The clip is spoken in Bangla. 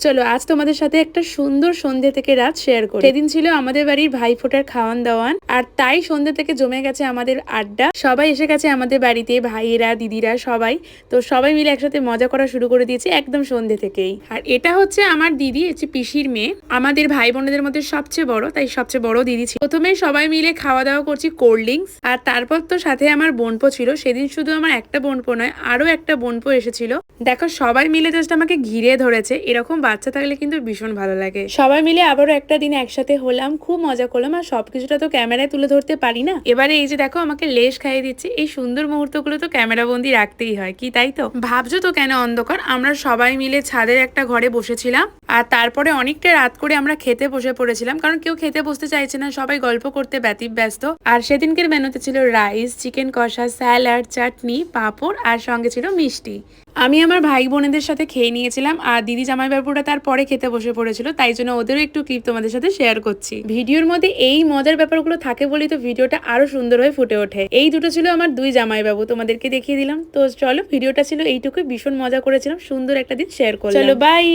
চলো আজ তোমাদের সাথে একটা সুন্দর সন্ধ্যে থেকে রাত শেয়ার করি। সেদিন ছিল আমাদের বাড়ির ভাইফোঁটার খাওয়ান দাওয়ান, আর তাই সন্ধ্যে থেকে জমে গেছে আমাদের আড্ডা। সবাই এসে গেছে আমাদের বাড়িতে, ভাইয়েরা দিদিরা সবাই। তো সবাই মিলে একসাথে মজা করা শুরু করে দিয়েছে একদম সন্ধ্যে থেকেই। আর এটা হচ্ছে আমার দিদি, হচ্ছে পিসির মেয়ে, আমাদের ভাই বোনেদের মধ্যে সবচেয়ে বড়, তাই সবচেয়ে বড় দিদি ছিল। প্রথমেই সবাই মিলে খাওয়া দাওয়া করছি কোল্ড ড্রিঙ্কস, আর তারপর তো সাথে আমার বোনপো ছিল। সেদিন শুধু আমার একটা বোনপো নয়, আরো একটা বোনপো এসেছিল। দেখো সবাই মিলে জাস্ট আমাকে ঘিরে ধরেছে। এরকম বাচ্চা থাকলে কিন্তু ভীষণ ভালো লাগে। সবাই মিলে আবারও একটা দিন একসাথে হলাম, খুব মজা করলাম। আর সবকিছুটা তো ক্যামেরায় তুলে ধরতে পারি না। এবারে এই যে দেখো আমাকে লেশ খাইয়ে দিচ্ছে। এই সুন্দর মুহূর্তগুলো তো ক্যামেরা বন্দি রাখতেই হয়, কি তাই তো? ভাবছো তো কেন অন্ধকার? আমরা সবাই মিলে ছাদের একটা ঘরে বসেছিলাম, আর তারপরে অনেকটা রাত করে আমরা খেতে বসে পড়েছিলাম, কারণ কেউ খেতে বসতে চাইছে না, সবাই গল্প করতে ব্যস্ত। আর সেদিনকের মেনুতে ছিল রাইস, চিকেন কষা, স্যালাড, চাটনি, পাঁপড়, আর সঙ্গে ছিল মিষ্টি। আমি আমার ভাই বোনেদের সাথে খেয়ে নিয়েছিলাম, আর দিদি জামাইবাবুরা তারপরে খেতে বসে পড়েছিল, তাই জন্য ওদেরও একটু ক্লিপ তোমাদের সাথে শেয়ার করছি। ভিডিওর মধ্যে এই মজার ব্যাপারগুলো থাকে বলেই তো ভিডিওটা আরো সুন্দর হয়ে ফুটে ওঠে। এই দুটো ছিল আমার দুই জামাইবাবু, তোমাদেরকে দেখিয়ে দিলাম। তো চলো, ভিডিওটা ছিল এইটুকুই। ভীষণ মজা করেছিলাম, সুন্দর একটা দিন শেয়ার করলাম। চলো বাই।